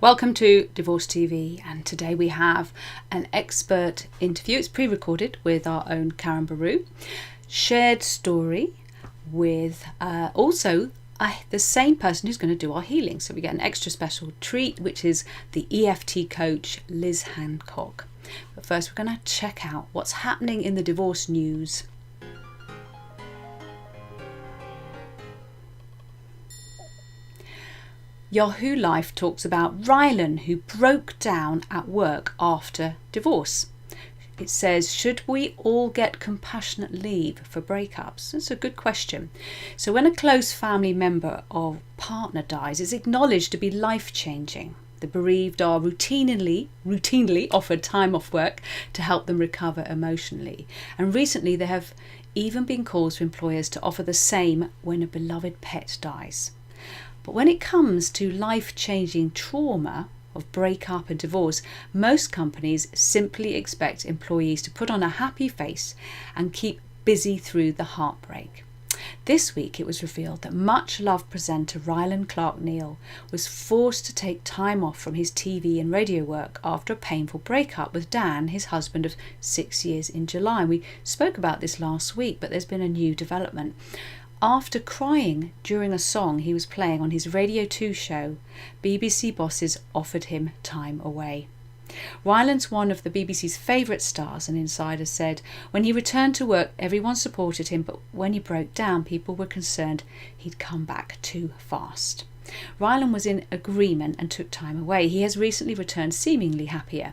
Welcome to Divorce TV, and today we have an expert interview. It's pre-recorded with our own Caron Barruw. Shared story with also the same person who's going to do our healing. So we get an extra special treat, which is the EFT coach, Liz Hancock. But first we're going to check out what's happening in the divorce news. Yahoo Life talks about Rylan, who broke down at work after divorce. It says, should we all get compassionate leave for breakups? That's a good question. So when a close family member or partner dies, it's acknowledged to be life-changing. The bereaved are routinely offered time off work to help them recover emotionally. And recently there have even been calls for employers to offer the same when a beloved pet dies. But when it comes to life-changing trauma of breakup and divorce, most companies simply expect employees to put on a happy face and keep busy through the heartbreak. This week it was revealed that much-loved presenter Rylan Clark-Neal was forced to take time off from his TV and radio work after a painful breakup with Dan, his husband of 6 years, in July. And we spoke about this last week, but there's been a new development. After crying during a song he was playing on his Radio 2 show, BBC bosses offered him time away. Rylan's one of the BBC's favourite stars, and insiders said when he returned to work everyone supported him, but when he broke down people were concerned he'd come back too fast. Rylan was in agreement and took time away. He has recently returned seemingly happier.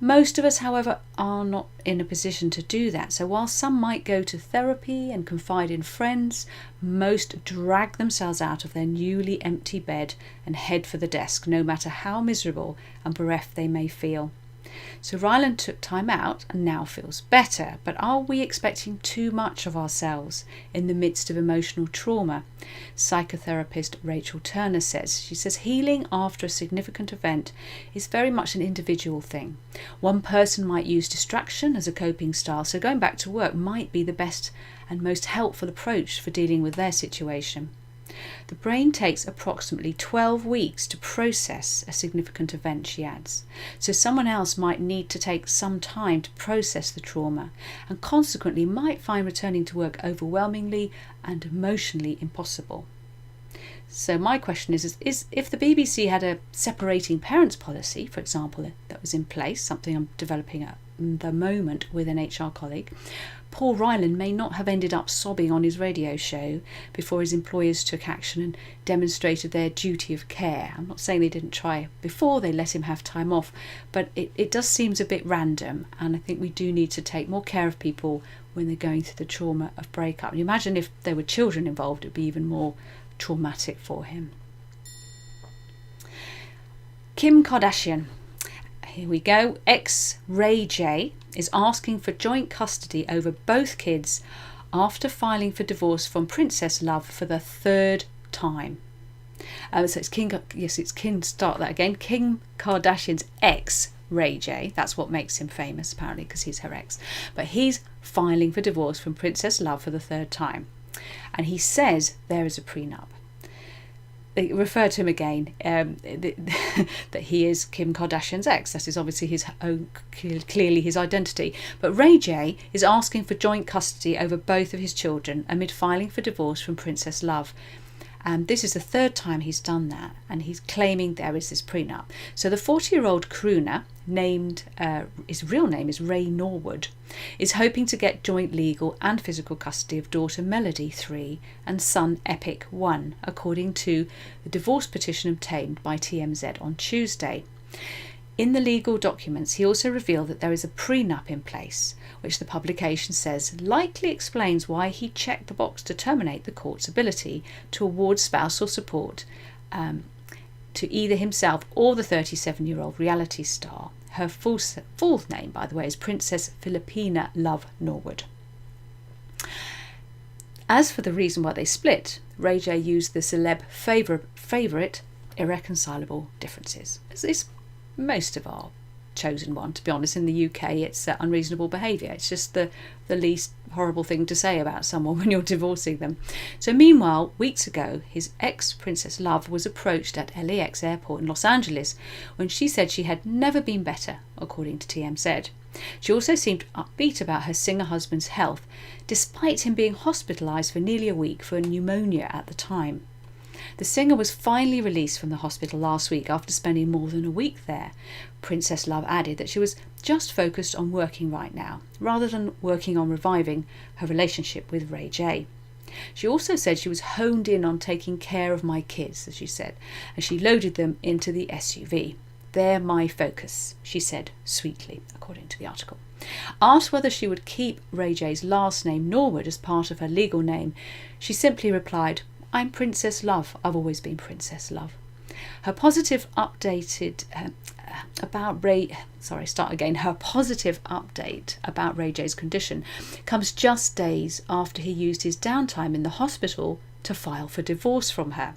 Most of us, however, are not in a position to do that. So while some might go to therapy and confide in friends, most drag themselves out of their newly empty bed and head for the desk, no matter how miserable and bereft they may feel. So Rylan took time out and now feels better, but are we expecting too much of ourselves in the midst of emotional trauma? Psychotherapist Rachel Turner says. She says healing after a significant event is very much an individual thing. One person might use distraction as a coping style, so going back to work might be the best and most helpful approach for dealing with their situation. The brain takes approximately 12 weeks to process a significant event, she adds. So someone else might need to take some time to process the trauma and consequently might find returning to work overwhelmingly and emotionally impossible. So my question is if the BBC had a separating parents policy, for example, that was in place, something I'm developing at the moment with an HR colleague, poor Rylan may not have ended up sobbing on his radio show before his employers took action and demonstrated their duty of care. I'm not saying they didn't try before they let him have time off, but it does seem a bit random, and I think we do need to take more care of people when they're going through the trauma of breakup. And imagine if there were children involved, it would be even more traumatic for him. Kim Kardashian. Here we go. Ex-Ray J is asking for joint custody over both kids after filing for divorce from Princess Love for the third time. So it's Kim Kardashian's ex, Ray J. That's what makes him famous, apparently, because he's her ex. But he's filing for divorce from Princess Love for the third time. And he says there is a prenup. They refer to him again, that he is Kim Kardashian's ex. That is obviously his own, clearly his identity. But Ray J is asking for joint custody over both of his children amid filing for divorce from Princess Love. And this is the third time he's done that, and he's claiming there is this prenup. So the 40-year-old crooner, his real name is Ray Norwood, is hoping to get joint legal and physical custody of daughter Melody 3 and son Epic 1, according to the divorce petition obtained by TMZ on Tuesday. In the legal documents, he also revealed that there is a prenup in place, which the publication says likely explains why he checked the box to terminate the court's ability to award spousal support to either himself or the 37-year-old reality star. Her full name, by the way, is Princess Philippina Love Norwood. As for the reason why they split, Ray J used the celeb favourite irreconcilable differences. As is most of our chosen one, to be honest. In the UK, it's unreasonable behaviour. It's just the least horrible thing to say about someone when you're divorcing them. So meanwhile, weeks ago, his ex-Princess Love was approached at LAX airport in Los Angeles when she said she had never been better, according to TMZ. She also seemed upbeat about her singer husband's health, despite him being hospitalised for nearly a week for pneumonia at the time. The singer was finally released from the hospital last week after spending more than a week there. Princess Love added that she was just focused on working right now, rather than working on reviving her relationship with Ray J. She also said she was honed in on taking care of my kids, as she said, and she loaded them into the SUV. "They're my focus," she said sweetly, according to the article. Asked whether she would keep Ray J's last name, Norwood, as part of her legal name, she simply replied, "I'm Princess Love. I've always been Princess Love." Her positive update about Ray J's condition comes just days after he used his downtime in the hospital to file for divorce from her.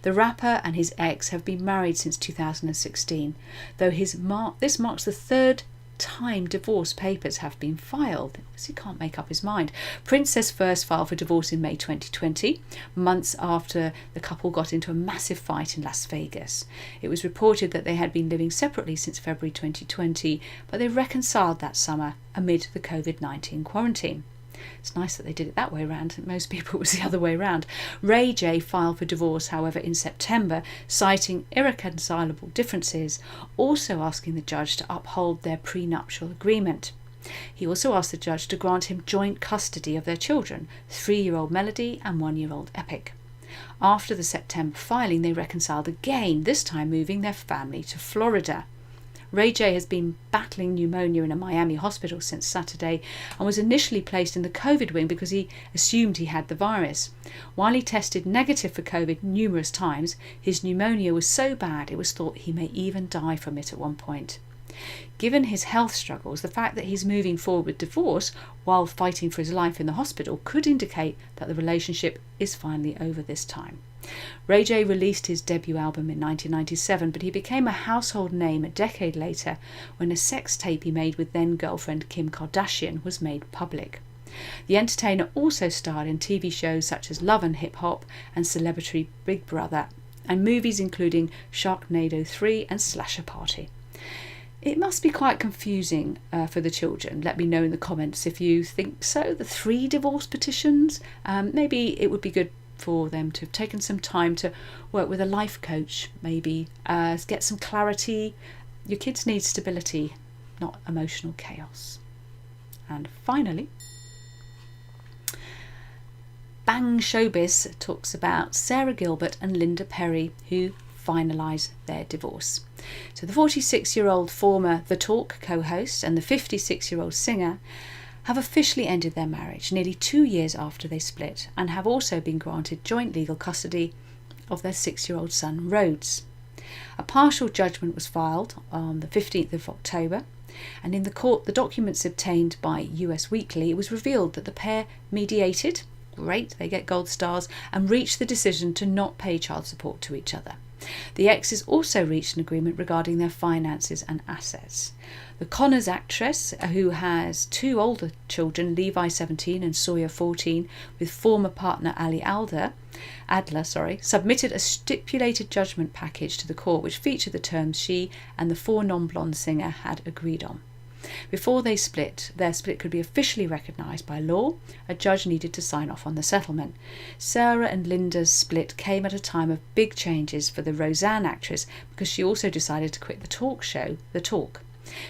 The rapper and his ex have been married since 2016, though this marks the third time divorce papers have been filed. He can't make up his mind. Princess first filed for divorce in May 2020, months after the couple got into a massive fight in Las Vegas. It was reported that they had been living separately since February 2020, but they reconciled that summer amid the COVID-19 quarantine. It's nice that they did it that way around. Most people it was the other way around. Ray J filed for divorce, however, in September, citing irreconcilable differences, also asking the judge to uphold their prenuptial agreement. He also asked the judge to grant him joint custody of their children, 3-year-old Melody and 1-year-old Epic. After the September filing, they reconciled again, this time moving their family to Florida. Ray J has been battling pneumonia in a Miami hospital since Saturday and was initially placed in the COVID wing because he assumed he had the virus. While he tested negative for COVID numerous times, his pneumonia was so bad it was thought he may even die from it at one point. Given his health struggles, the fact that he's moving forward with divorce while fighting for his life in the hospital could indicate that the relationship is finally over this time. Ray J released his debut album in 1997, but he became a household name a decade later when a sex tape he made with then-girlfriend Kim Kardashian was made public. The entertainer also starred in TV shows such as Love and Hip Hop and Celebrity Big Brother, and movies including Sharknado 3 and Slasher Party. It must be quite confusing for the children. Let me know in the comments if you think so. The 3 divorce petitions, maybe it would be good for them to have taken some time to work with a life coach, maybe get some clarity. Your kids need stability, not emotional chaos. And finally, Bang Showbiz talks about Sarah Gilbert and Linda Perry, who finalise their divorce. So the 46-year-old former The Talk co-host and the 56-year-old singer have officially ended their marriage nearly 2 years after they split, and have also been granted joint legal custody of their 6-year-old son Rhodes. A partial judgment was filed on the 15th of October, and in the court, the documents obtained by US Weekly, it was revealed that the pair mediated, great, they get gold stars, and reached the decision to not pay child support to each other. The exes also reached an agreement regarding their finances and assets. The Connors actress, who has 2 older children, Levi 17 and Sawyer 14, with former partner Ali Adler, submitted a stipulated judgment package to the court which featured the terms she and the 4 non-blonde singer had agreed on. Before they split, their split could be officially recognised by law, a judge needed to sign off on the settlement. Sarah and Linda's split came at a time of big changes for the Roseanne actress because she also decided to quit the talk show, The Talk.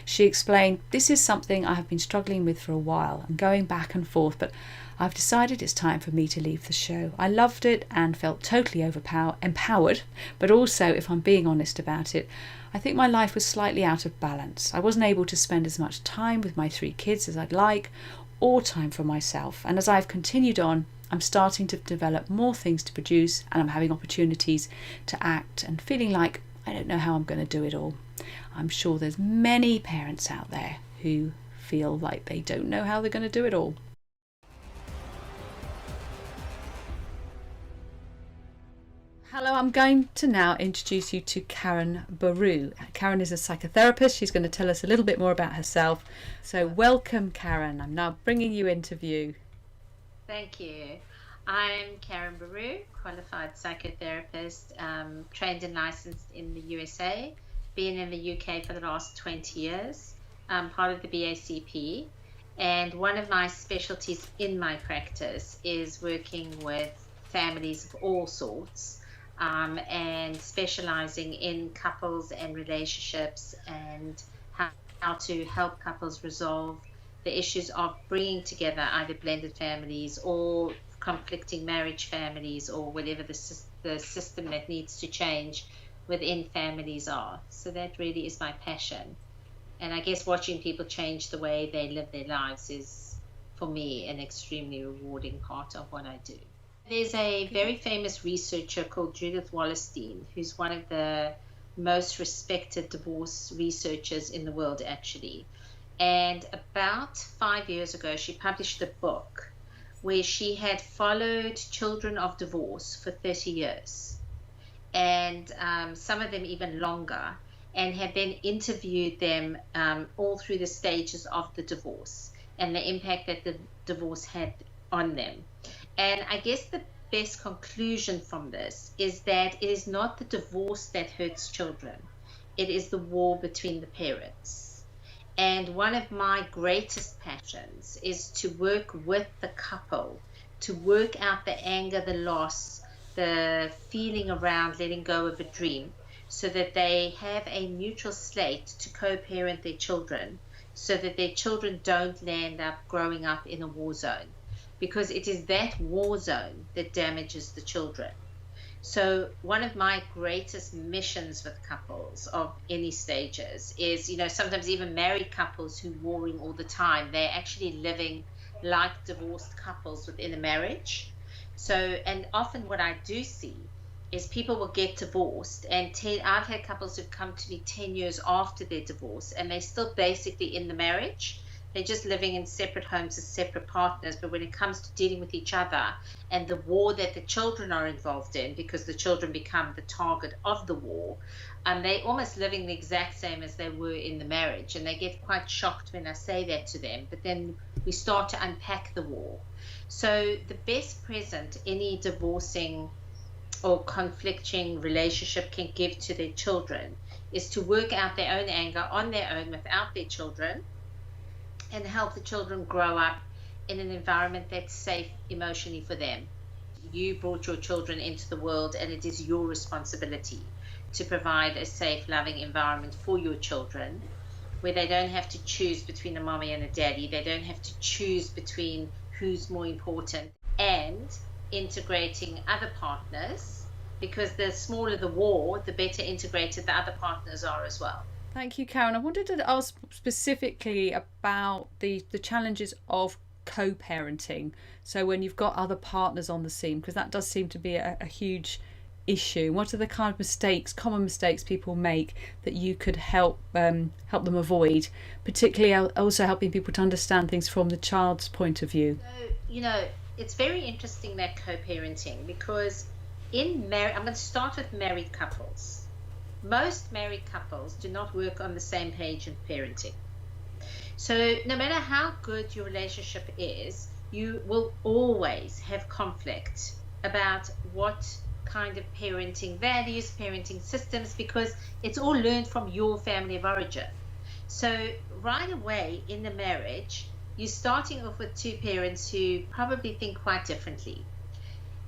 She explained, "This is something I have been struggling with for a while and going back and forth, but I've decided it's time for me to leave the show. I loved it and felt totally empowered, but also, if I'm being honest about it, I think my life was slightly out of balance. I wasn't able to spend as much time with my 3 kids as I'd like, or time for myself. And as I've continued on, I'm starting to develop more things to produce, and I'm having opportunities to act and feeling like I don't know how I'm going to do it all." I'm sure there's many parents out there who feel like they don't know how they're going to do it all. Hello, I'm going to now introduce you to Caron Barruw. Caron is a psychotherapist. She's going to tell us a little bit more about herself. So welcome, Caron. I'm now bringing you into view. Thank you. I'm Caron Barruw, qualified psychotherapist, trained and licensed in the USA, been in the UK for the last 20 years, part of the BACP. And one of my specialties in my practice is working with families of all sorts, and specializing in couples and relationships and how to help couples resolve the issues of bringing together either blended families or conflicting marriage families or whatever the system that needs to change within families are. So that really is my passion. And I guess watching people change the way they live their lives is, for me, an extremely rewarding part of what I do. There's a very famous researcher called Judith Wallerstein, who's one of the most respected divorce researchers in the world, actually. And about 5 years ago, she published a book where she had followed children of divorce for 30 years, and some of them even longer, and had then interviewed them all through the stages of the divorce and the impact that the divorce had on them. And I guess the best conclusion from this is that it is not the divorce that hurts children. It is the war between the parents. And one of my greatest passions is to work with the couple, to work out the anger, the loss, the feeling around letting go of a dream, so that they have a neutral slate to co-parent their children, so that their children don't land up growing up in a war zone. Because it is that war zone that damages the children. So one of my greatest missions with couples of any stages is, sometimes even married couples who warring all the time, they're actually living like divorced couples within a marriage. So, and often what I do see is people will get divorced, and I've had couples who've come to me 10 years after their divorce, and they're still basically in the marriage. They're just living in separate homes as separate partners, but when it comes to dealing with each other and the war that the children are involved in, because the children become the target of the war, they're almost living the exact same as they were in the marriage, and they get quite shocked when I say that to them. But then we start to unpack the war. So the best present any divorcing or conflicting relationship can give to their children is to work out their own anger on their own without their children, and help the children grow up in an environment that's safe emotionally for them. You brought your children into the world, and it is your responsibility to provide a safe, loving environment for your children, where they don't have to choose between a mommy and a daddy. They don't have to choose between who's more important, and integrating other partners, because the smaller the war, the better integrated the other partners are as well. Thank you, Caron. I wanted to ask specifically about the challenges of co-parenting. So when you've got other partners on the scene, because that does seem to be a huge issue. What are the kind of common mistakes people make that you could help them avoid, particularly also helping people to understand things from the child's point of view? So, it's very interesting, that co-parenting, because I'm going to start with married couples. Most married couples do not work on the same page in parenting. So no matter how good your relationship is, you will always have conflict about what kind of parenting values, parenting systems, because it's all learned from your family of origin. So right away in the marriage, you're starting off with two parents who probably think quite differently.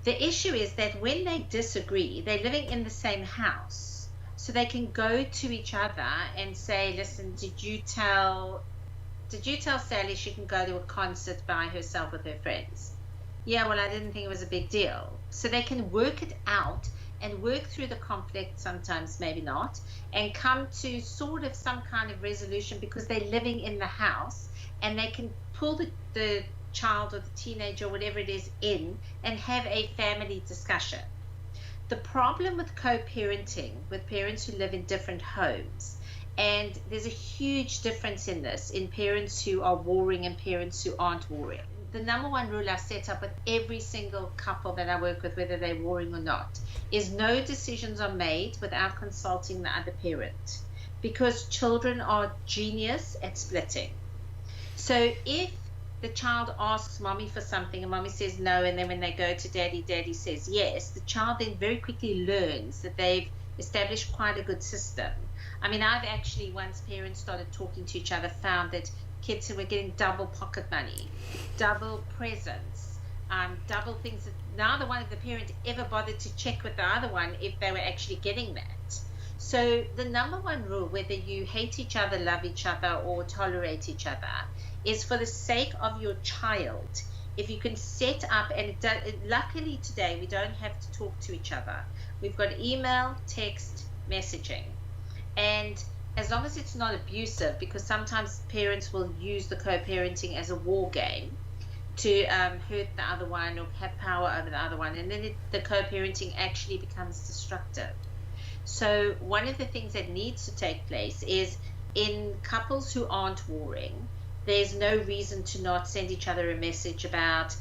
The issue is that when they disagree, they're living in the same house. So they can go to each other and say, listen, did you tell Sally she can go to a concert by herself with her friends? Yeah, well, I didn't think it was a big deal. So they can work it out and work through the conflict, sometimes maybe not, and come to sort of some kind of resolution, because they're living in the house, and they can pull the child or the teenager or whatever it is in and have a family discussion. The problem with co-parenting, with parents who live in different homes, and there's a huge difference in this, in parents who are warring and parents who aren't warring. the number one rule I've set up with every single couple that I work with, whether they're warring or not, is no decisions are made without consulting the other parent, because children are genius at splitting. So if the child asks mommy for something and mommy says no, and then when they go to daddy, daddy says yes, the child then very quickly learns that they've established quite a good system. I mean, I've actually, once parents started talking to each other, found that kids who were getting double pocket money, double presents, double things that neither one of the parents ever bothered to check with the other one if they were actually getting that. So the number one rule, whether you hate each other, love each other, or tolerate each other, is for the sake of your child. If you can set up, and luckily today we don't have to talk to each other. We've got email, text, messaging. And as long as it's not abusive, because sometimes parents will use the co-parenting as a war game to hurt the other one or have power over the other one, and then the co-parenting actually becomes destructive. So one of the things that needs to take place is, in couples who aren't warring, there's no reason to not send each other a message about,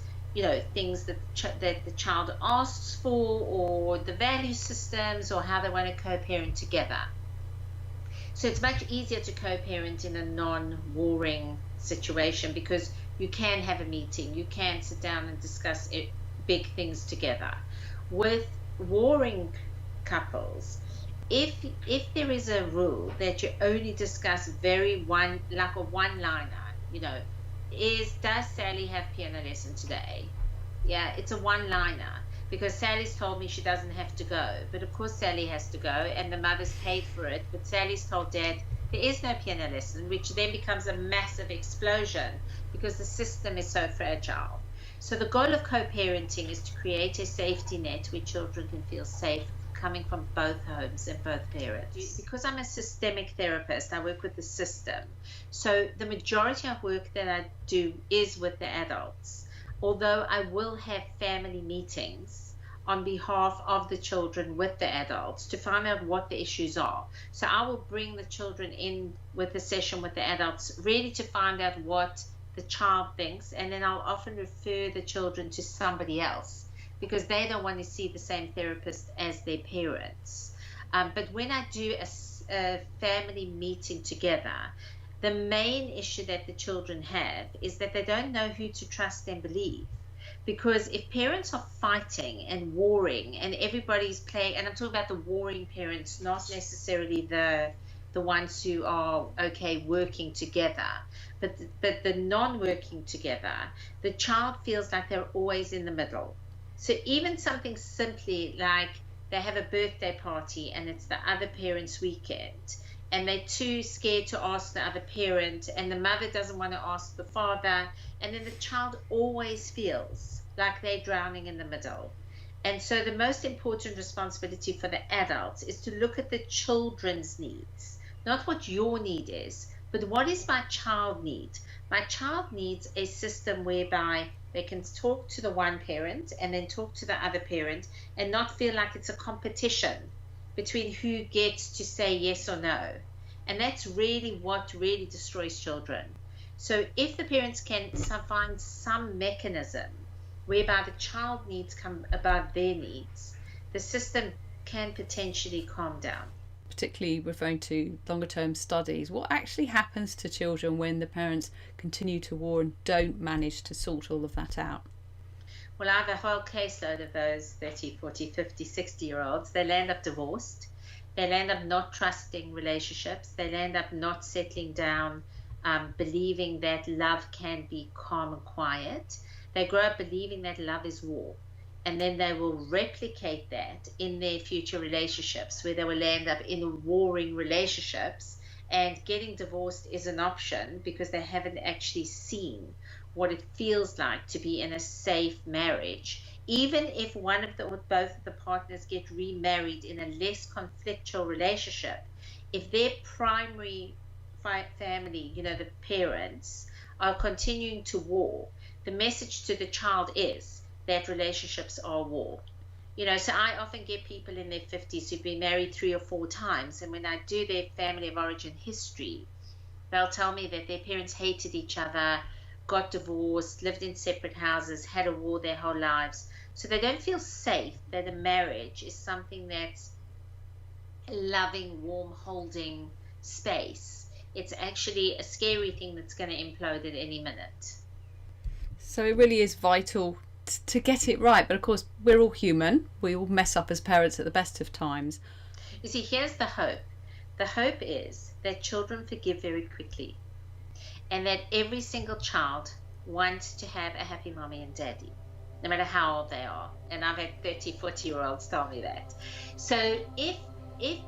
things that the child asks for, or the value systems, or how they want to co-parent together. So it's much easier to co-parent in a non-warring situation, because you can have a meeting, you can sit down and discuss big things together. With warring couples, if there is a rule that you only discuss like a one-liner, does Sally have piano lesson today? Yeah, it's a one-liner, because Sally's told me she doesn't have to go, but of course Sally has to go, and the mother's paid for it, but Sally's told Dad there is no piano lesson, which then becomes a massive explosion because the system is so fragile. So the goal of co-parenting is to create a safety net where children can feel safe, coming from both homes and both parents. Because I'm a systemic therapist, I work with the system. So the majority of work that I do is with the adults, although I will have family meetings on behalf of the children with the adults to find out what the issues are. So I will bring the children in with a session with the adults, really to find out what the child thinks, and then I'll often refer the children to somebody else, because they don't want to see the same therapist as their parents. But when I do a family meeting together, the main issue that the children have is that they don't know who to trust and believe. Because if parents are fighting and warring, and everybody's playing, and I'm talking about the warring parents, not necessarily the ones who are okay working together, but the non-working together, the child feels like they're always in the middle. So even something simply like they have a birthday party and it's the other parent's weekend, and they're too scared to ask the other parent, and the mother doesn't want to ask the father, and then the child always feels like they're drowning in the middle. And so the most important responsibility for the adults is to look at the children's needs, not what your need is, but what is my child need? My child needs a system whereby they can talk to the one parent and then talk to the other parent, and not feel like it's a competition between who gets to say yes or no. And that's really what really destroys children. So if the parents can find some mechanism whereby the child needs come above their needs, the system can potentially calm down. Particularly referring to longer term studies, what actually happens to children when the parents continue to war and don't manage to sort all of that out? Well, I have a whole caseload of those 30, 40, 50, 60-year-olds. They'll end up divorced. They'll end up not trusting relationships. They'll end up not settling down, believing that love can be calm and quiet. They grow up believing that love is war. And then they will replicate that in their future relationships, where they will end up in warring relationships, and getting divorced is an option because they haven't actually seen what it feels like to be in a safe marriage. Even if one of the or both of the partners get remarried in a less conflictual relationship, if their primary family, the parents, are continuing to war, the message to the child is that relationships are war. So I often get people in their 50s who've been married 3 or 4 times, and when I do their family of origin history, they'll tell me that their parents hated each other got divorced, lived in separate houses, had a war their whole lives. So they don't feel safe that a marriage is something that's a loving, warm, holding space. It's actually a scary thing that's going to implode at any minute. So it really is vital to get it right. But of course, we're all human. We all mess up as parents at the best of times. You see, here's the hope. The hope is that children forgive very quickly, and that every single child wants to have a happy mommy and daddy, no matter how old they are. And I've had 30, 40-year-olds tell me that. So if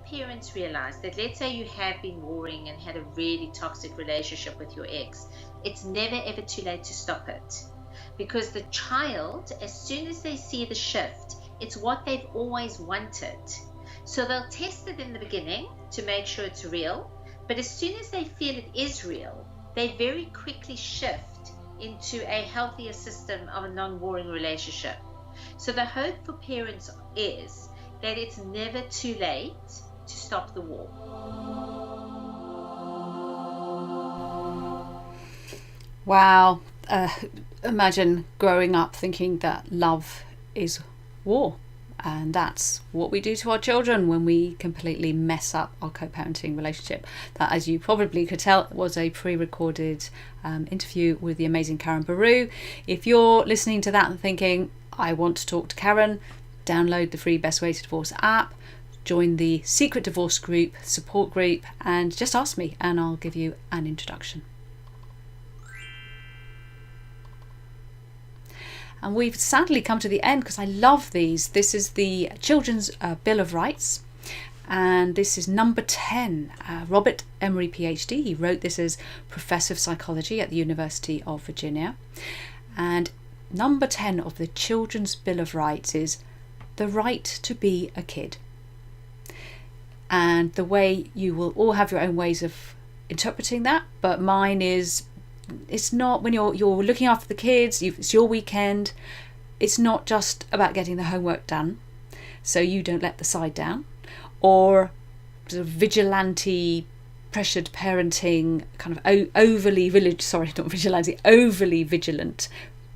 parents realize that, let's say you have been warring and had a really toxic relationship with your ex, it's never ever too late to stop it. Because the child, as soon as they see the shift, it's what they've always wanted. So they'll test it in the beginning to make sure it's real, but as soon as they feel it is real, they very quickly shift into a healthier system of a non-warring relationship. So the hope for parents is that it's never too late to stop the war. Wow. Imagine growing up thinking that love is war. And that's what we do to our children when we completely mess up our co-parenting relationship. That, as you probably could tell, was a pre-recorded interview with the amazing Caron Barruw. If you're listening to that and thinking, I want to talk to Caron, download the free Best Way to Divorce app, join the secret divorce group, support group, and just ask me and I'll give you an introduction. And we've sadly come to the end because I love these. This is the Children's Bill of Rights, and this is number 10. Robert Emery, PhD, he wrote this as Professor of Psychology at the University of Virginia. And number 10 of the Children's Bill of Rights is the right to be a kid. And the way, you will all have your own ways of interpreting that, but mine is, it's not, when you're looking after the kids, it's your weekend, it's not just about getting the homework done so you don't let the side down, or sort of vigilante pressured parenting, kind of overly vigilant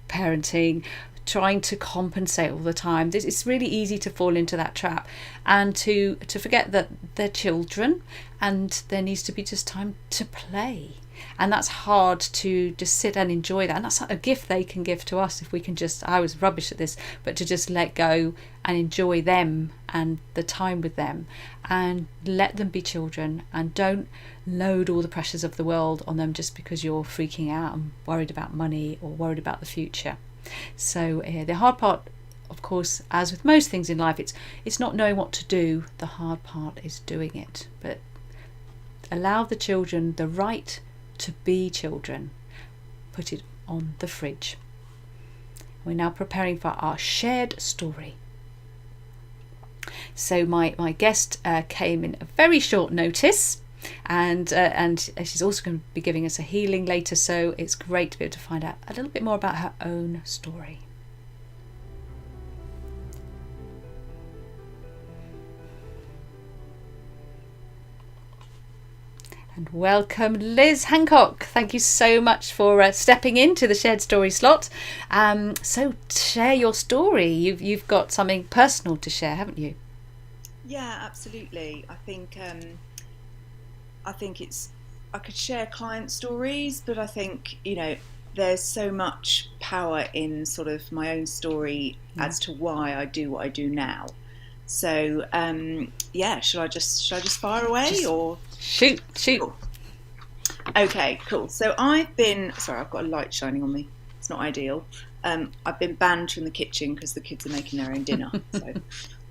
parenting, trying to compensate all the time. It's really easy to fall into that trap and to forget that they're children and there needs to be just time to play. And that's hard to just sit and enjoy that. And that's a gift they can give to us if we can just, I was rubbish at this, but to just let go and enjoy them and the time with them and let them be children, and don't load all the pressures of the world on them just because you're freaking out and worried about money or worried about the future. So the hard part, of course, as with most things in life, it's not knowing what to do. The hard part is doing it. But allow the children the right to be children. Put it on the fridge. We're now preparing for our shared story. So my guest came in a very short notice, and she's also going to be giving us a healing later, so it's great to be able to find out a little bit more about her own story. And welcome, Liz Hancock. Thank you so much for stepping into the shared story slot. So share your story. You've got something personal to share, haven't you? Yeah, absolutely. I think I could share client stories, but I think, there's so much power in sort of my own story as to why I do what I do now. So should I just fire away or shoot? Cool. Okay, cool. So I've got a light shining on me. It's not ideal. I've been banned from the kitchen because the kids are making their own dinner. So a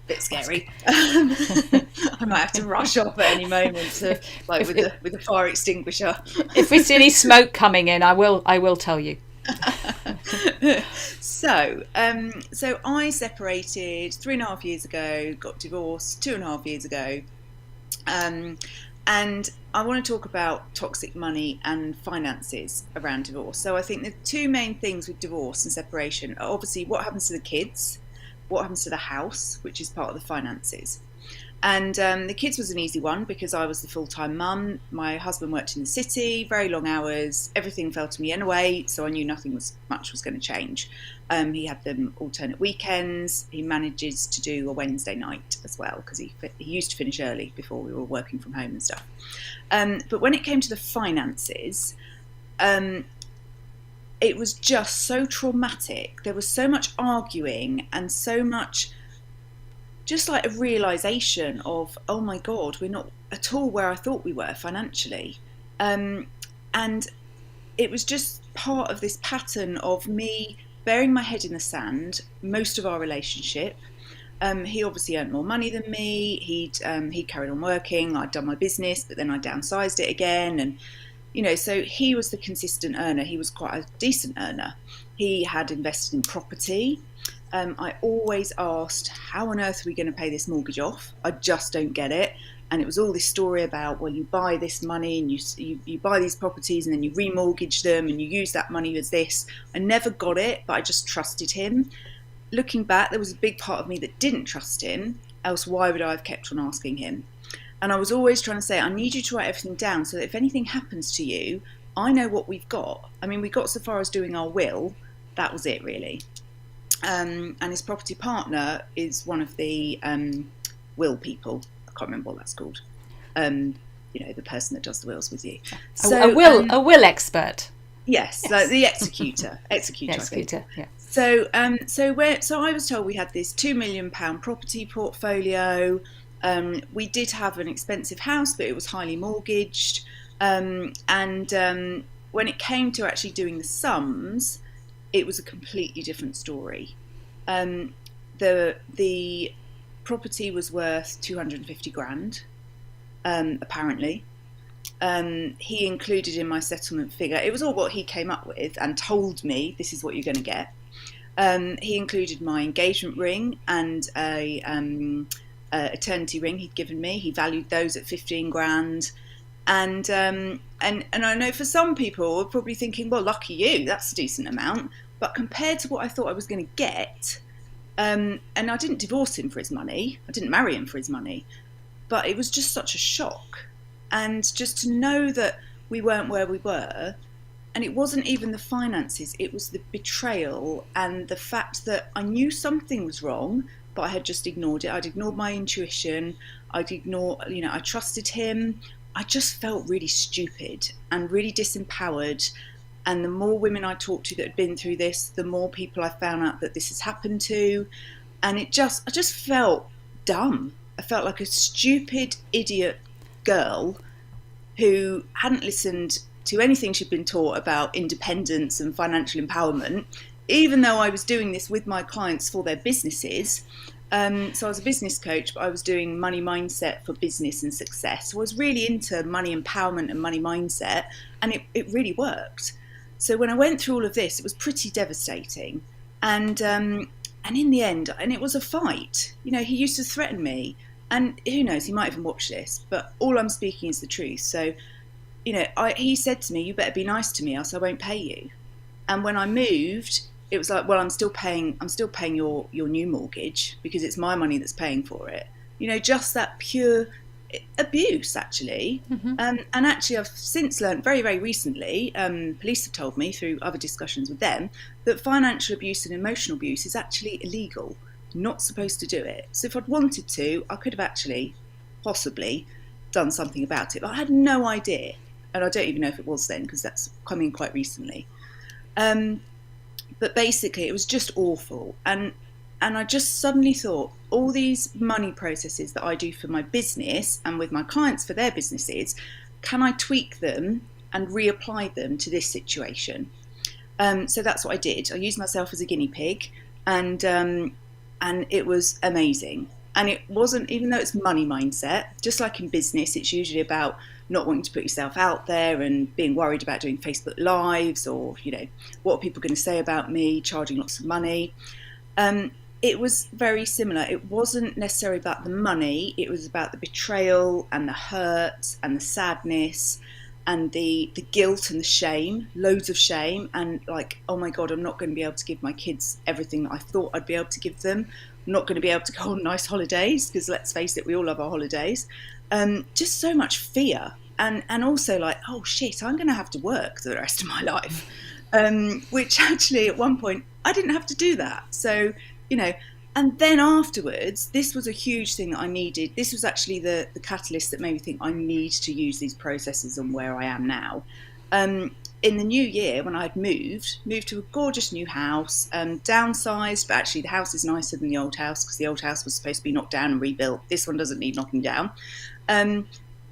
bit scary. I might have to rush off at any moment with the fire extinguisher. If we see any smoke coming in, I will tell you. So I separated 3.5 years ago, got divorced 2.5 years ago, and I want to talk about toxic money and finances around divorce. So I think the two main things with divorce and separation are obviously what happens to the kids, what happens to the house, which is part of the finances. And the kids was an easy one because I was the full-time mum. My husband worked in the city, very long hours. Everything fell to me anyway, so I knew nothing much was going to change. He had them alternate weekends. He manages to do a Wednesday night as well because he used to finish early before we were working from home and stuff. But when it came to the finances, it was just so traumatic. There was so much arguing and so much just like a realisation of, oh my God, we're not at all where I thought we were financially. And it was just part of this pattern of me burying my head in the sand most of our relationship. He obviously earned more money than me. He'd carried on working. I'd done my business, but then I downsized it again. And, you know, so he was the consistent earner. He was quite a decent earner. He had invested in property. I always asked, how on earth are we going to pay this mortgage off? I just don't get it. And it was all this story about, well, you buy this money and you buy these properties and then you remortgage them and you use that money as this. I never got it, but I just trusted him. Looking back, there was a big part of me that didn't trust him, else why would I have kept on asking him? And I was always trying to say, I need you to write everything down so that if anything happens to you, I know what we've got. I mean, we got so far as doing our will. That was it, really. And his property partner is one of the will people. I can't remember what that's called. You know, the person that does the wills with you. So, a will expert. Yes, so the executor. Executor, yeah. So I was told we had this £2 million property portfolio. We did have an expensive house, but it was highly mortgaged. And when it came to actually doing the sums, it was a completely different story. The property was worth 250 grand, apparently. He included in my settlement figure, it was all what he came up with and told me, this is what you're going to get. He included my engagement ring and a eternity ring he'd given me. He valued those at 15 grand. And I know for some people are probably thinking, well, lucky you, that's a decent amount. But compared to what I thought I was going to get, and I didn't divorce him for his money, I didn't marry him for his money, but it was just such a shock. And just to know that we weren't where we were, and it wasn't even the finances, it was the betrayal and the fact that I knew something was wrong, but I had just ignored it. I'd ignored my intuition. I trusted him. I just felt really stupid and really disempowered. And the more women I talked to that had been through this, the more people I found out that this has happened to. And I just felt dumb. I felt like a stupid, idiot girl who hadn't listened to anything she'd been taught about independence and financial empowerment, even though I was doing this with my clients for their businesses. So I was a business coach, but I was doing money mindset for business and success. So I was really into money empowerment and money mindset, and it really worked. So when I went through all of this, it was pretty devastating. And in the end, and it was a fight. You know, he used to threaten me, and who knows, he might even watch this, but all I'm speaking is the truth. So, you know, he said to me, you better be nice to me, else I won't pay you. And when I moved, it was like, well, I'm still paying your new mortgage because it's my money that's paying for it. You know, just that pure abuse, actually. Mm-hmm. And actually, I've since learned very, very recently, police have told me through other discussions with them, that financial abuse and emotional abuse is actually illegal. Not supposed to do it. So if I'd wanted to, I could have actually possibly done something about it. But I had no idea. And I don't even know if it was then, because that's coming quite recently. But basically, it was just awful. And I just suddenly thought, all these money processes that I do for my business and with my clients for their businesses, can I tweak them and reapply them to this situation? So that's what I did. I used myself as a guinea pig, and it was amazing. And it wasn't, even though it's money mindset, just like in business, it's usually about not wanting to put yourself out there and being worried about doing Facebook Lives or, you know, what are people going to say about me, charging lots of money. It was very similar. It wasn't necessarily about the money. It was about the betrayal and the hurt and the sadness and the guilt and the shame, loads of shame. And like, oh my God, I'm not going to be able to give my kids everything that I thought I'd be able to give them. not going to be able to go on nice holidays, because let's face it, we all love our holidays. Just so much fear, and also like, oh shit, I'm going to have to work for the rest of my life, which actually at one point I didn't have to do that. So, you know, and then afterwards, this was a huge thing that I needed. This was actually the catalyst that made me think I need to use these processes on where I am now. In the new year, when I'd moved to a gorgeous new house, downsized, but actually the house is nicer than the old house, because the old house was supposed to be knocked down and rebuilt. This one doesn't need knocking down.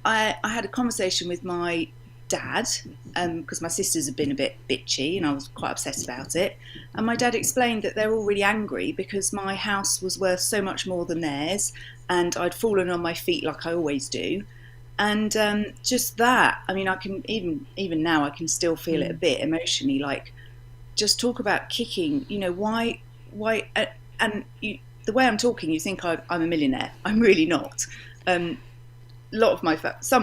I had a conversation with my dad, because my sisters had been a bit bitchy and I was quite obsessed about it. And my dad explained that they're all really angry because my house was worth so much more than theirs, and I'd fallen on my feet like I always do. And just that, I mean, I can even now I can still feel it a bit emotionally. Like, just talk about kicking. You know, why? And you, the way I'm talking, you think I'm a millionaire. I'm really not. Some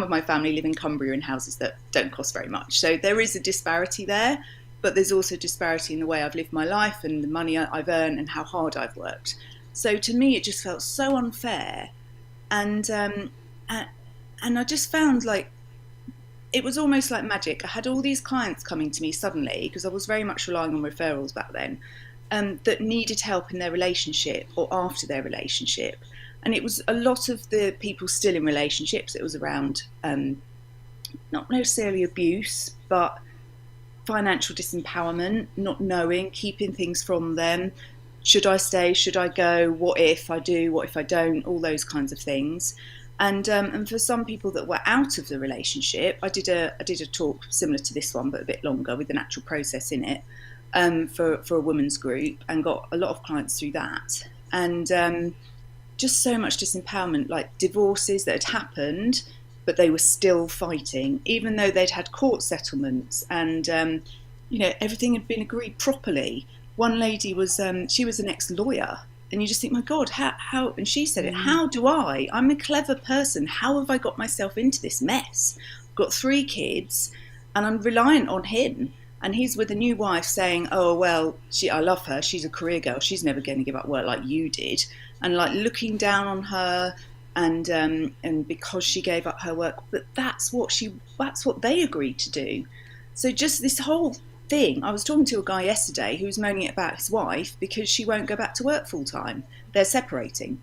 of my family live in Cumbria in houses that don't cost very much. So there is a disparity there, but there's also disparity in the way I've lived my life and the money I've earned and how hard I've worked. So to me, it just felt so unfair, and I just found like it was almost like magic. I had all these clients coming to me suddenly, because I was very much relying on referrals back then, that needed help in their relationship or after their relationship. And it was a lot of the people still in relationships. It was around not necessarily abuse, but financial disempowerment, not knowing, keeping things from them. Should I stay? Should I go? What if I do? What if I don't? All those kinds of things. And for some people that were out of the relationship, I did a talk similar to this one, but a bit longer, with an actual process in it, for a women's group, and got a lot of clients through that. And just so much disempowerment, like divorces that had happened, but they were still fighting, even though they'd had court settlements and you know, everything had been agreed properly. One lady was she was an ex-lawyer. And you just think, my God, how? And she said it, how do I'm a clever person. How have I got myself into this mess? I've got 3 kids and I'm reliant on him. And he's with a new wife saying, oh, well, I love her. She's a career girl. She's never going to give up work like you did. And like looking down on her, and because she gave up her work, but that's what they agreed to do. So just this whole thing. I was talking to a guy yesterday who was moaning about his wife because she won't go back to work full time. They're separating,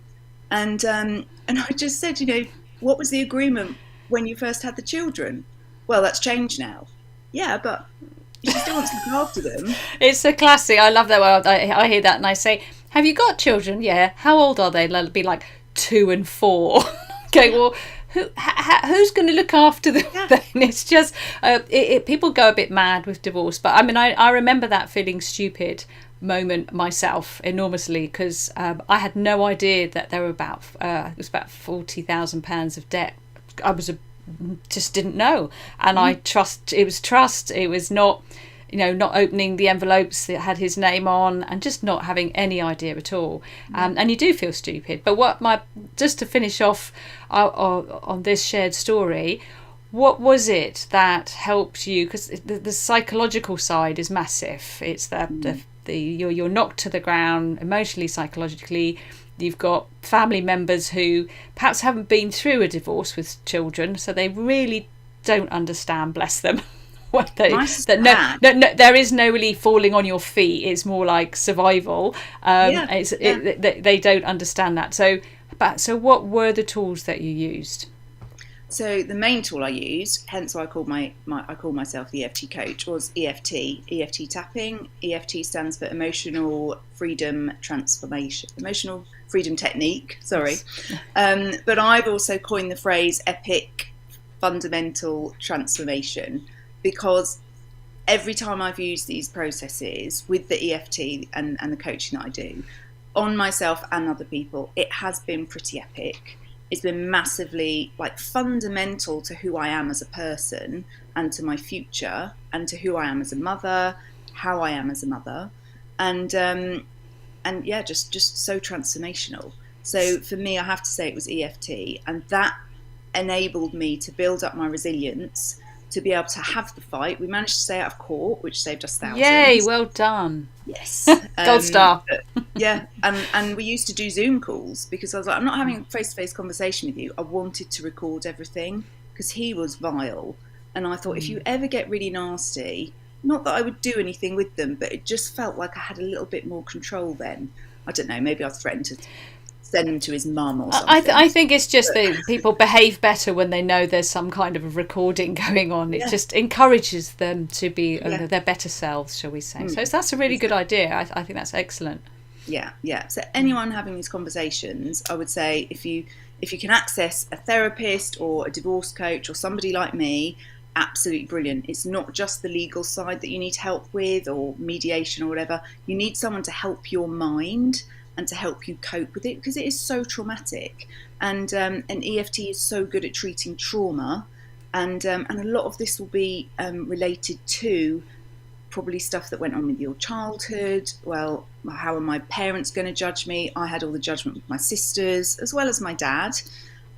and I just said, you know, what was the agreement when you first had the children? Well, that's changed now. Yeah, but she still wants to look after them. It's a classic. I love that. Well, I hear that and I say, have you got children? Yeah. How old are they? They'll be like 2 and 4. Okay, well, who's going to look after them then? It's just, people go a bit mad with divorce. But I mean, I remember that feeling stupid moment myself enormously, because I had no idea that there were about £40,000 of debt. Just didn't know. And it was trust. It was not, you know, not opening the envelopes that had his name on, and just not having any idea at all. And you do feel stupid. But just to finish off on this shared story, what was it that helped you? Because the psychological side is massive. It's you're knocked to the ground emotionally, psychologically. You've got family members who perhaps haven't been through a divorce with children, so they really don't understand, bless them. There is no really falling on your feet. It's more like survival. They don't understand that. So what were the tools that you used? So the main tool I used, hence why I call myself the EFT coach, was EFT tapping. EFT stands for Emotional Freedom Transformation, Emotional Freedom Technique. Sorry, but I've also coined the phrase epic fundamental transformation, because every time I've used these processes with the EFT and the coaching that I do on myself and other people, it has been pretty epic. It's been massively fundamental to who I am as a person and to my future and to who I am as a mother, how I am as a mother, and yeah, just so transformational. So for me, I have to say it was EFT, and that enabled me to build up my resilience to be able to have the fight. We managed to stay out of court, which saved us thousands. Yay, well done. Yes. Gold star. Yeah, and we used to do Zoom calls because I was like, I'm not having a face-to-face conversation with you. I wanted to record everything because he was vile. And I thought, if you ever get really nasty, not that I would do anything with them, but it just felt like I had a little bit more control then. I don't know, maybe I threatened to send him to his mum or something. I think it's just that people behave better when they know there's some kind of a recording going on. It just encourages them to be their better selves, shall we say. So that's a really good idea. I think that's excellent. Yeah. So anyone having these conversations, I would say if you can access a therapist or a divorce coach or somebody like me, absolutely brilliant. It's not just the legal side that you need help with or mediation or whatever. You need someone to help your mind and to help you cope with it, because it is so traumatic. And EFT is so good at treating trauma, and a lot of this will be related to probably stuff that went on with your childhood. Well, how are my parents going to judge me? I had all the judgment with my sisters as well as my dad.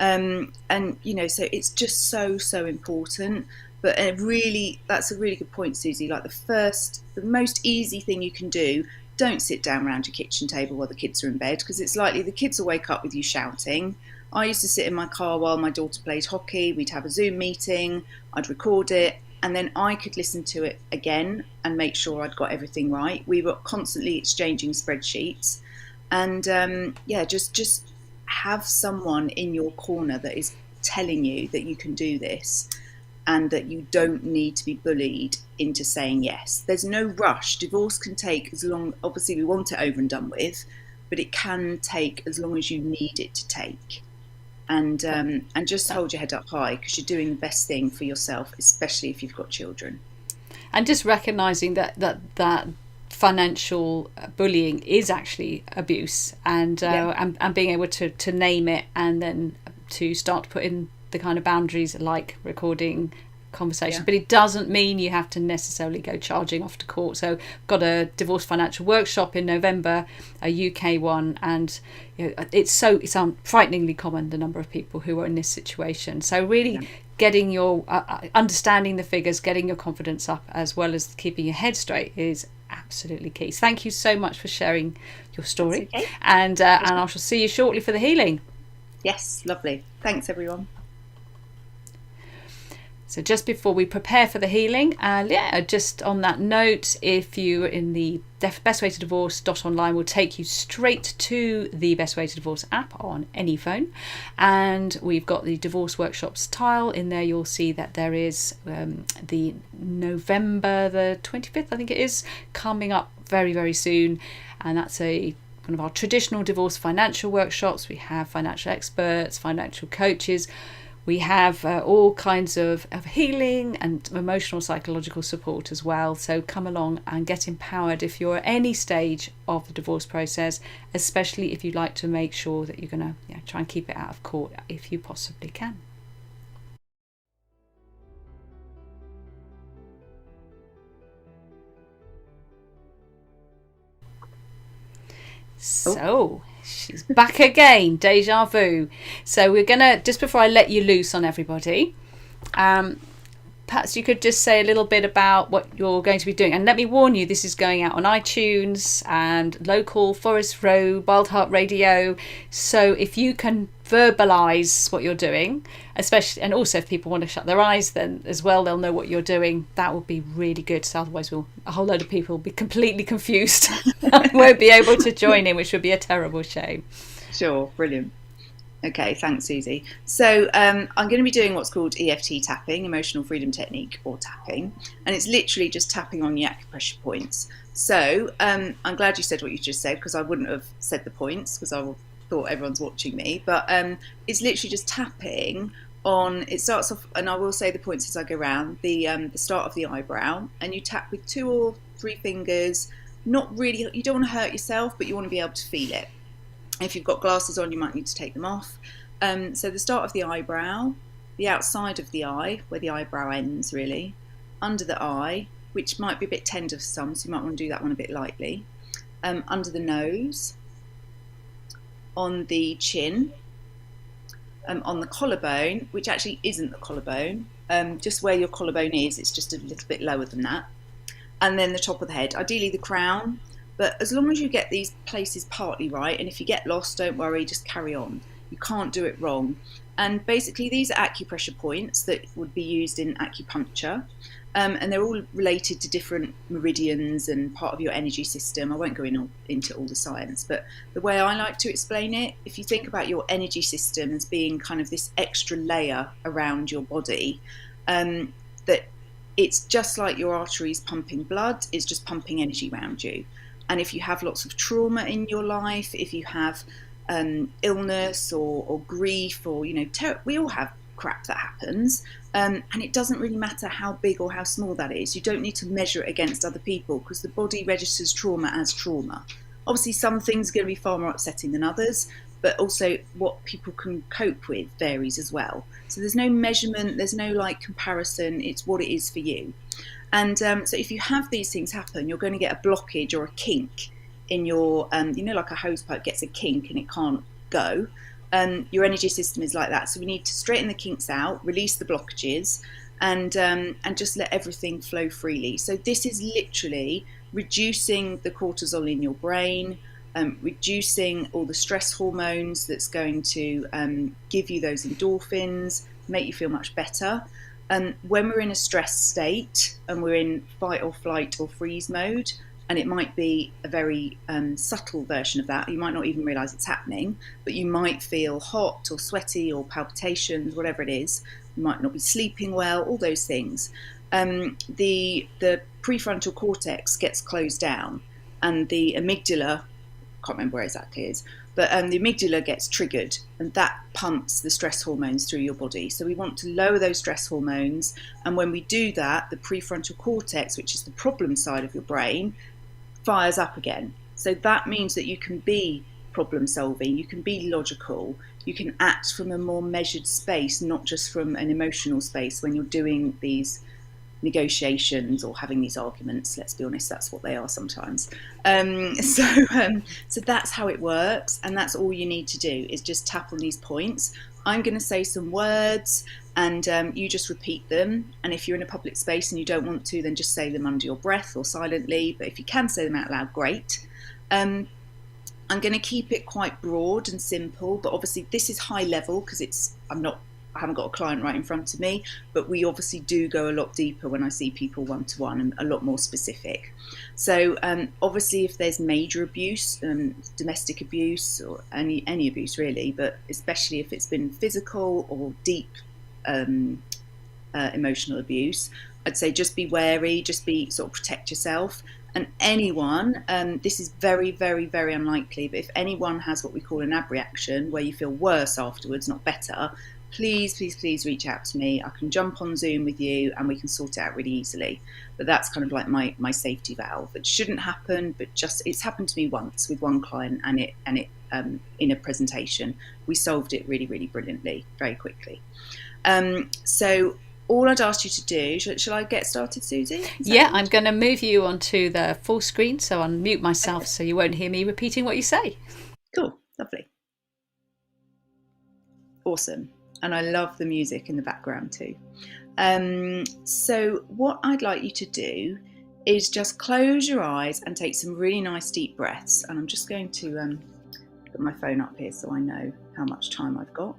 And, so it's just so important. But really, that's a really good point, Susie. Like the most easy thing you can do, don't sit down around your kitchen table while the kids are in bed, because it's likely the kids will wake up with you shouting. I used to sit in my car while my daughter played hockey. We'd have a Zoom meeting, I'd record it, and then I could listen to it again and make sure I'd got everything right. We were constantly exchanging spreadsheets. And just have someone in your corner that is telling you that you can do this and that you don't need to be bullied into saying yes. There's no rush. Divorce can take as long, obviously we want it over and done with, but it can take as long as you need it to take. And just hold your head up high, because you're doing the best thing for yourself, especially if you've got children. And just recognising that financial bullying is actually abuse, and being able to name it, and then to start to put in the kind of boundaries like recording conversation. But it doesn't mean you have to necessarily go charging off to court. So I've got a divorce financial workshop in November, a UK one, and it's frighteningly common, the number of people who are in this situation. So really getting your understanding the figures, getting your confidence up, as well as keeping your head straight, is absolutely key. Thank you so much for sharing your story. Okay. And I shall see you shortly for the healing. Yes, lovely. Thanks, everyone. So just before we prepare for the healing, just on that note, if you're in the Best Way to Divorce.online, will take you straight to the Best Way to Divorce app on any phone. And we've got the divorce workshops tile in there. You'll see that there is the November the 25th, I think it is, coming up very, very soon. And that's one of our traditional divorce financial workshops. We have financial experts, financial coaches. We have all kinds of healing and emotional psychological support as well. So come along and get empowered if you're at any stage of the divorce process, especially if you'd like to make sure that you're going to try and keep it out of court if you possibly can. So she's back again, deja vu. So we're gonna, just before I let you loose on everybody, perhaps you could just say a little bit about what you're going to be doing. And let me warn you, this is going out on iTunes and local Forest Road, Wild Heart Radio. So if you can verbalise what you're doing, especially, and also if people want to shut their eyes then as well, they'll know what you're doing. That would be really good. So otherwise a whole load of people will be completely confused and won't be able to join in, which would be a terrible shame. Sure, brilliant. Okay, thanks, Susie. So I'm going to be doing what's called EFT tapping, Emotional Freedom Technique, or tapping. And it's literally just tapping on your acupressure points. So I'm glad you said what you just said, because I wouldn't have said the points, because I thought everyone's watching me. But it's literally just tapping on, it starts off, and I will say the points as I go around, the start of the eyebrow. And you tap with 2 or 3 fingers. Not really, you don't want to hurt yourself, but you want to be able to feel it. If you've got glasses on, you might need to take them off. So the start of the eyebrow, the outside of the eye, where the eyebrow ends really, under the eye, which might be a bit tender for some, so you might want to do that one a bit lightly. Under the nose, on the chin, on the collarbone, which actually isn't the collarbone, just where your collarbone is, it's just a little bit lower than that. And then the top of the head, ideally the crown, But as long as you get these places partly right, and if you get lost, don't worry, just carry on. You can't do it wrong. And basically these are acupressure points that would be used in acupuncture. And they're all related to different meridians and part of your energy system. I won't go into all the science, but the way I like to explain it, if you think about your energy system as being kind of this extra layer around your body, that it's just like your arteries pumping blood, it's just pumping energy around you. And if you have lots of trauma in your life, if you have illness or grief, or we all have crap that happens, and it doesn't really matter how big or how small that is. You don't need to measure it against other people, because the body registers trauma as trauma. Obviously some things are going to be far more upsetting than others, but also what people can cope with varies as well. So there's no measurement, there's no comparison, it's what it is for you. And so if you have these things happen, you're going to get a blockage or a kink in your, like a hose pipe gets a kink and it can't go. Your energy system is like that. So we need to straighten the kinks out, release the blockages, and just let everything flow freely. So this is literally reducing the cortisol in your brain, reducing all the stress hormones that's going to give you those endorphins, make you feel much better. When we're in a stressed state and we're in fight or flight or freeze mode, and it might be a very subtle version of that, you might not even realise it's happening, but you might feel hot or sweaty or palpitations, whatever it is. You might not be sleeping well, all those things. The prefrontal cortex gets closed down, and the amygdala, I can't remember where exactly it is, but the amygdala gets triggered, and that pumps the stress hormones through your body. So we want to lower those stress hormones, and when we do that, the prefrontal cortex, which is the problem side of your brain, fires up again. So that means that you can be problem solving, you can be logical, you can act from a more measured space, not just from an emotional space when you're doing these negotiations or having these arguments. Let's be honest, that's what they are sometimes. So that's how it works, and that's all you need to do is just tap on these points. I'm going to say some words, and you just repeat them. And if you're in a public space and you don't want to, then just say them under your breath or silently. But if you can say them out loud, great. I'm going to keep it quite broad and simple, but obviously this is high level because I haven't got a client right in front of me, but we obviously do go a lot deeper when I see people one-to-one and a lot more specific. So obviously if there's major abuse, domestic abuse, or any abuse really, but especially if it's been physical or deep emotional abuse, I'd say just be wary, just protect yourself. And anyone, this is very, very, very unlikely, but if anyone has what we call an abreaction, where you feel worse afterwards, not better, please, please, please reach out to me. I can jump on Zoom with you and we can sort it out really easily. But that's kind of like my safety valve. It shouldn't happen, but it's happened to me once with one client, and it in a presentation, we solved it really, really brilliantly, very quickly. So all I'd ask you to do, shall I get started, Susie? Yeah, I'm going to move you onto the full screen, so I'll mute myself so you won't hear me repeating what you say. Cool, lovely. Awesome. And I love the music in the background too. So what I'd like you to do is just close your eyes and take some really nice deep breaths. And I'm just going to put my phone up here so I know how much time I've got.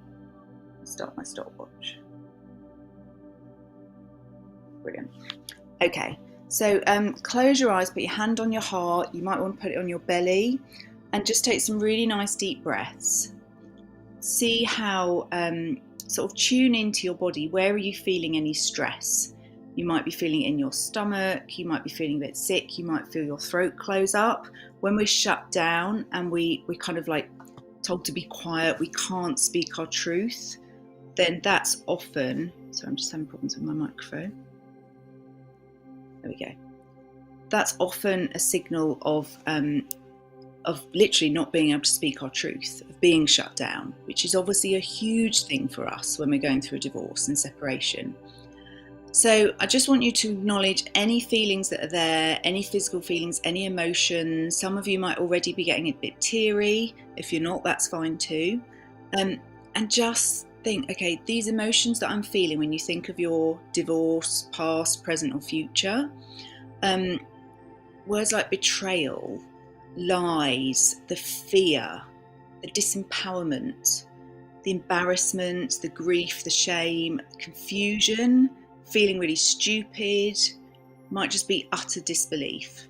Start my stopwatch. Brilliant. Okay, so close your eyes, put your hand on your heart. You might want to put it on your belly and just take some really nice deep breaths. See how sort of tune into your body. Where are you feeling any stress? You might be feeling it in your stomach, you might be feeling a bit sick, you might feel your throat close up. When we're shut down and we're kind of like told to be quiet, we can't speak our truth, then that's often, so I'm just having problems with my microphone. There we go. That's often a signal of literally not being able to speak our truth, of being shut down, which is obviously a huge thing for us when we're going through a divorce and separation. So I just want you to acknowledge any feelings that are there, any physical feelings, any emotions. Some of you might already be getting a bit teary. If you're not, that's fine too. And just think, okay, these emotions that I'm feeling when you think of your divorce, past, present or future, words like betrayal, lies, the fear, the disempowerment, the embarrassment, the grief, the shame, confusion, feeling really stupid, might just be utter disbelief.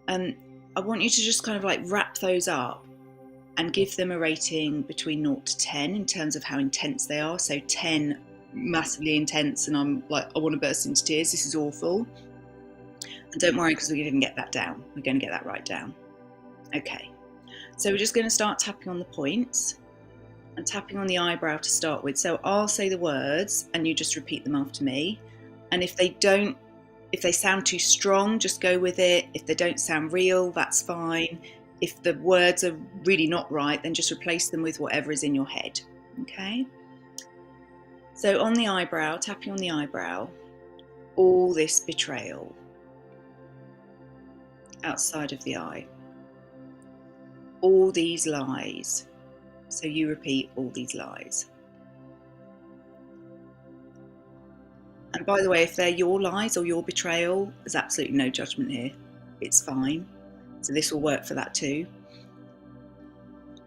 I want you to just kind of like wrap those up and give them a rating between 0 to 10 in terms of how intense they are. So 10, massively intense, and I'm like, I want to burst into tears, this is awful. And don't worry, because we didn't get that down. We're going to get that right down. Okay, so we're just going to start tapping on the points and tapping on the eyebrow to start with. So I'll say the words and you just repeat them after me. And if they sound too strong, just go with it. If they don't sound real, that's fine. If the words are really not right, then just replace them with whatever is in your head. Okay? So on the eyebrow, tapping on the eyebrow, all this betrayal outside of the eye. All these lies. So you repeat all these lies. And by the way, if they're your lies or your betrayal, there's absolutely no judgment here. It's fine. So this will work for that too.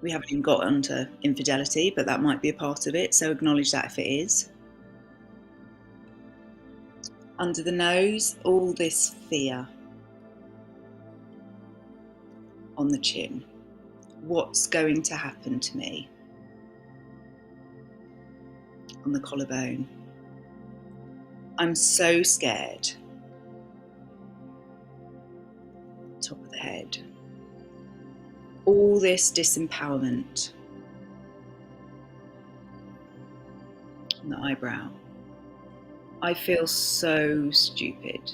We haven't even got onto infidelity, but that might be a part of it. So acknowledge that if it is. Under the nose, all this fear. On the chin. What's going to happen to me? On the collarbone. I'm so scared. Top of the head. All this disempowerment. On the eyebrow. I feel so stupid.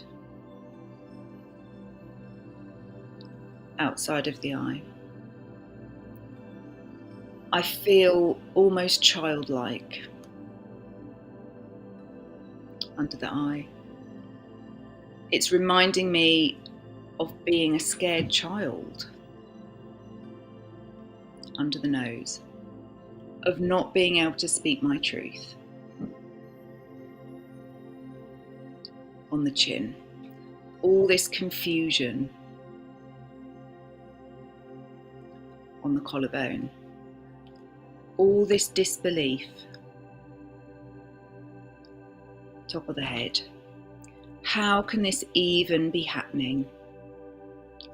Outside of the eye. I feel almost childlike. Under the eye. It's reminding me of being a scared child. Under the nose. Of not being able to speak my truth. On the chin. All this confusion. On the collarbone. All this disbelief. Top of the head. How can this even be happening?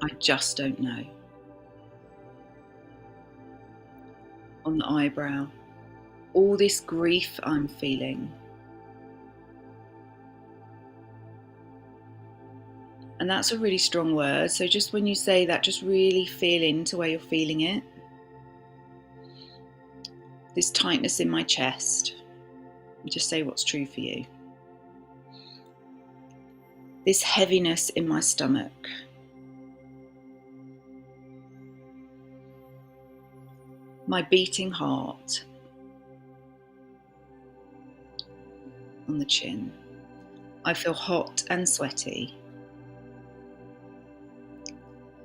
I just don't know. On the eyebrow. All this grief I'm feeling. And that's a really strong word. So just when you say that, just really feel into where you're feeling it. This tightness in my chest. Just say what's true for you. This heaviness in my stomach. My beating heart. On the chin. I feel hot and sweaty.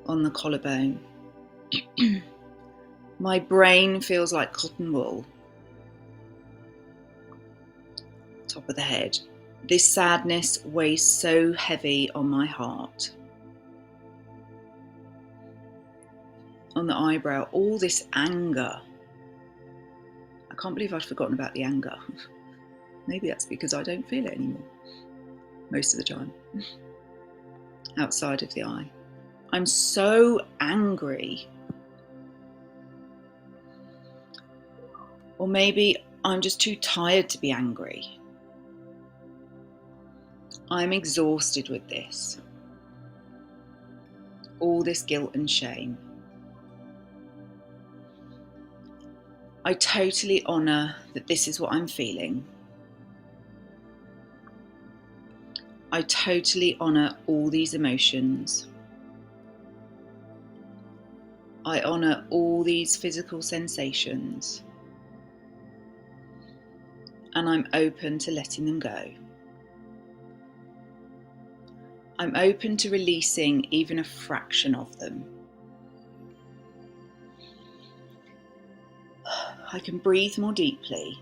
On the collarbone. My brain feels like cotton wool. Top of the head. This sadness weighs so heavy on my heart. On the eyebrow, all this anger. I can't believe I'd forgotten about the anger. Maybe that's because I don't feel it anymore. Most of the time. Outside of the eye. I'm so angry. Or maybe I'm just too tired to be angry. I'm exhausted with this. All this guilt and shame. I totally honour that this is what I'm feeling. I totally honour all these emotions. I honour all these physical sensations. And I'm open to letting them go. I'm open to releasing even a fraction of them. I can breathe more deeply.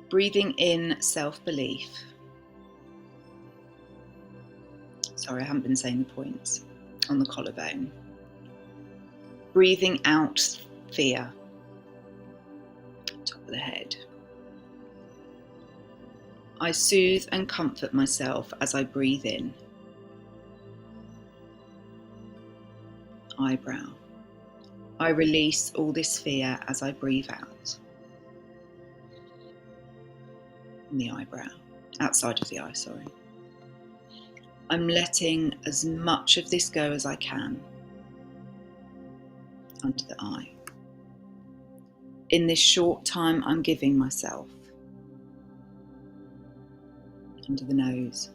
Breathing in self-belief. Sorry, I haven't been saying the points. On the collarbone. Breathing out fear. Top of the head. I soothe and comfort myself as I breathe in. Eyebrow. I release all this fear as I breathe out. In the eyebrow. Outside of the eye, sorry. I'm letting as much of this go as I can. Under the eye. In this short time I'm giving myself. Under the nose.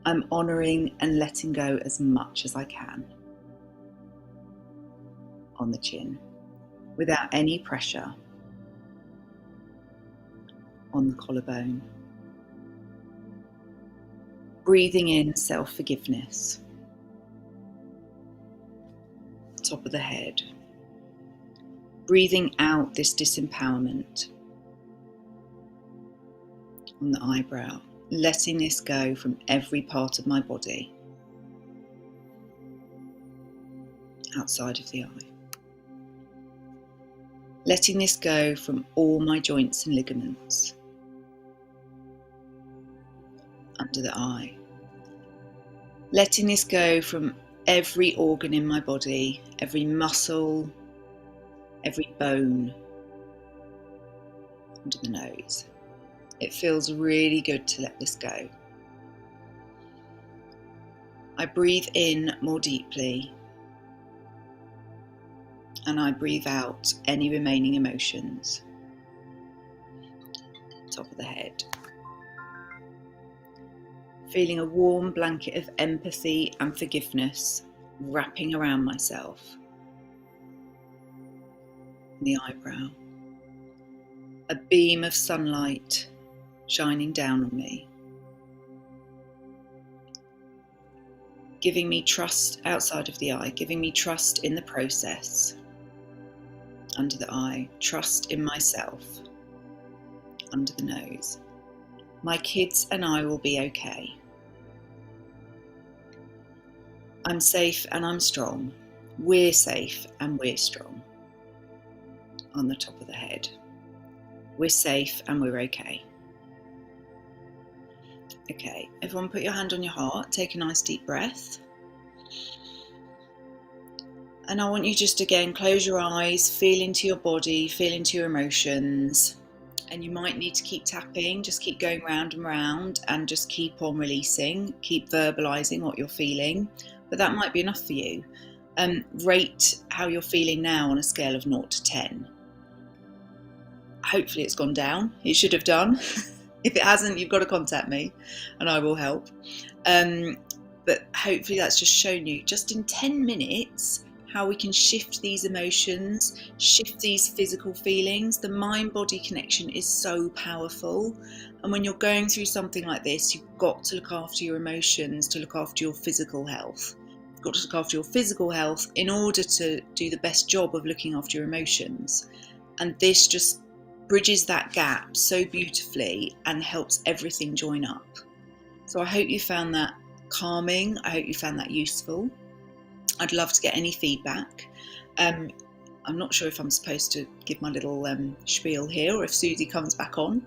I'm honouring and letting go as much as I can. On the chin. Without any pressure. On the collarbone. Breathing in self-forgiveness. Top of the head. Breathing out this disempowerment. On the eyebrow. Letting this go from every part of my body. Outside of the eye. Letting this go from all my joints and ligaments. Under the eye. Letting this go from every organ in my body, every muscle, every bone. Under the nose. It feels really good to let this go. I breathe in more deeply and I breathe out any remaining emotions. Top of the head. Feeling a warm blanket of empathy and forgiveness wrapping around myself. The eyebrow. A beam of sunlight shining down on me. Giving me trust outside of the eye, giving me trust in the process. Under the eye, trust in myself. Under the nose. My kids and I will be okay. I'm safe and I'm strong. We're safe and we're strong. On the top of the head. We're safe and we're okay. Okay, everyone put your hand on your heart, take a nice deep breath. And I want you just again, close your eyes, feel into your body, feel into your emotions. And you might need to keep tapping, just keep going round and round and just keep on releasing, keep verbalising what you're feeling. But that might be enough for you. Rate how you're feeling now on a scale of 0 to 10. Hopefully it's gone down. It should have done. If it hasn't, you've got to contact me and I will help. But hopefully that's just shown you, just in 10 minutes, how we can shift these emotions, shift these physical feelings. The mind-body connection is so powerful. And when you're going through something like this, you've got to look after your emotions, to look after your physical health. You've got to look after your physical health in order to do the best job of looking after your emotions. And this just bridges that gap so beautifully and helps everything join up. So I hope you found that calming. I hope you found that useful. I'd love to get any feedback. I'm not sure if I'm supposed to give my little spiel here or if Susie comes back on.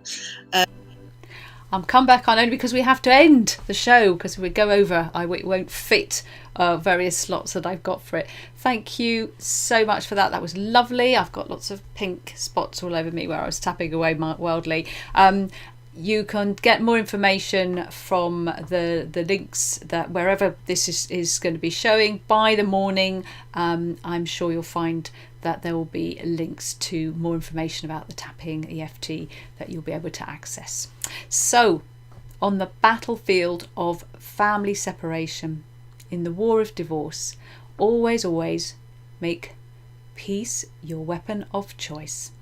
I'm come back on only because we have to end the show because we go over. It won't fit various slots that I've got for it. Thank you so much for that. That was lovely. I've got lots of pink spots all over me where I was tapping away wildly. You can get more information from the links that wherever this is going to be showing by the morning. I'm sure you'll find that there will be links to more information about the tapping EFT that you'll be able to access. So, on the battlefield of family separation, in the war of divorce, always make peace your weapon of choice.